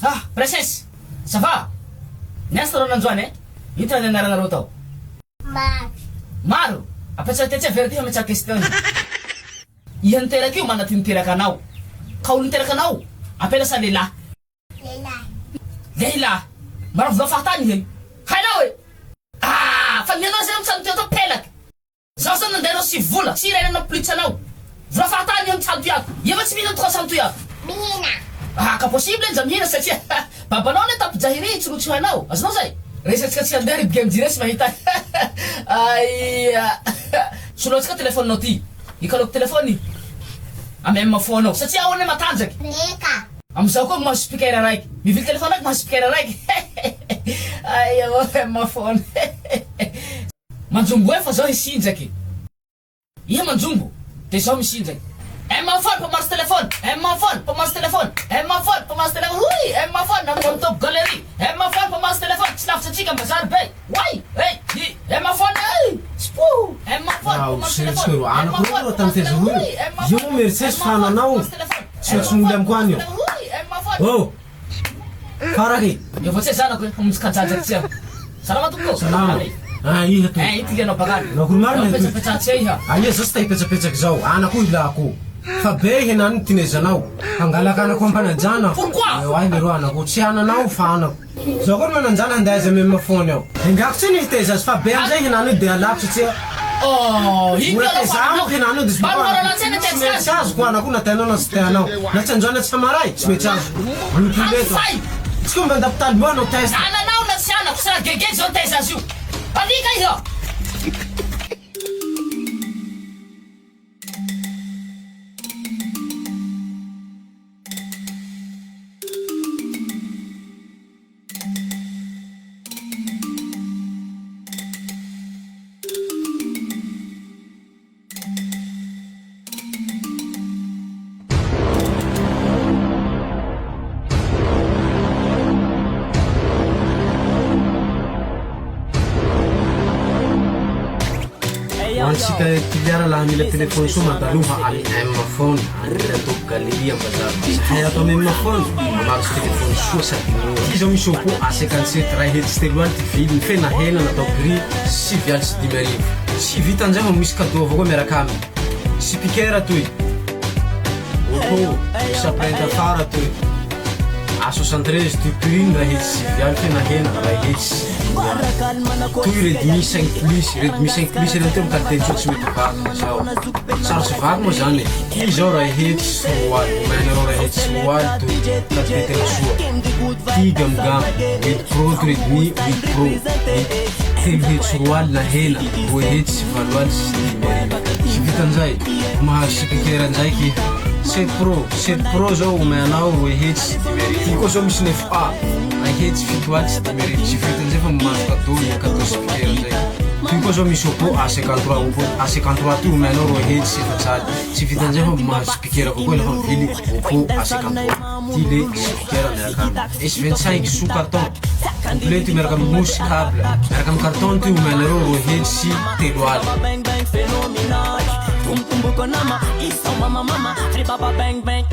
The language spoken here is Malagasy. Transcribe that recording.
Ah, princesse, ça va? Nesta rano androany ito na nanararo tao. Maro. Apesar tete verdi kami sa question. Iyan tera kyo mana tintira kanao. Kaulin tera kanao. Apela sa Leila. Leila. Maraf do faktan hin. Kailaw eh. Ah, fanyana sa santo to pelak. Zasan na dero si Vula. Si Leila na plitsa naw. Do faktan yung santuya. Yebat si minang to santuya. Mihina. Ah, kaposible jamhina sa siya. Papanon tap jahiri chuluchwa naw. Asno say. Research ka siya dari game jires mahita. Ay, sulos ka telefon noti. Ikalok telefoni. Ame ma phone sa siya one matanjak. Reka. Am sa ko mas speaker right. Mi fil telefon nak mas speaker right. Ay, ma phone. Manjumbu fa zo hisinjaki. Iya manjumbu. Te so mi sinjaki. Emma phone pemas telepon. Emma phone pemas telepon. Emma phone pemas telepon. Hui, Emma phone nang top galeri. Emma phone pemas telepon. Snap sa chika bazar bay. Why? Hey, Emma phone. Hey. Spoo. Emma phone pemas telepon. Ana ko tan te zulu. Yo merces fana nau. Sumudam kwanyo. Emma phone. Oh. Faragi. Yo você sana ko muska chacha siya. Salamat ko. Salam. Ah, iya tu. Iti gano bagan. No kurmar ne. Pecha siya. Aya sasta pecha zau. Ana ku ila aku. Fabe hinan tinezanau. Angala kana kompana jana. Pourquoi? Wai bero ana ku chiana nau fana. Zogor manan jana ndaje memma phone yo. Ngaksini tezas fabe anje hinan de ala tsia. Oh, Ura tezamo hinan de Ban na tsena tsena. Chas kwa na kuna tena na stena. Na chanjona tsamarai. Smechas. Lupileto. Skumba daptal bono test. Ana nau na siana kusara gege zo tesa siu. Palika hiyo. Sika tiara la mila telefon suma daluha al emma phone to galeria bazar haya to memma phone mas telefon sua sa izo mi shopo asekan se trahet steluan film fena hena na to gri si vials di meri si vitan jamo miskado vogo merakami si pikera tu sa prenda fara tu a 63 tu tuin rahet si vial fena hena rahet tu Redmi 5 Plus ele tem cartão de suíte para já se vai mas já né e já vai hit suar mas não vai hit suar tu cartão de sua tigam with pro Redmi with pro tem hit suar na hena o hit se valor se fican já mas se querem já que 7 Pro já o menor o hit e coisa me snef a I hate fituat de meri chifitan je fam mas kato ya kato speaker je tuko zo mi sopo ase kantra tu menor o hate chifitan je fam mas speaker ko le fam fili ko ase kantra tile speaker na kan es 25 su carton completo mercam mus cable mercam carton tu menor o hate si telual Tum tum buko nama, isa mama mama, tri baba bang bang.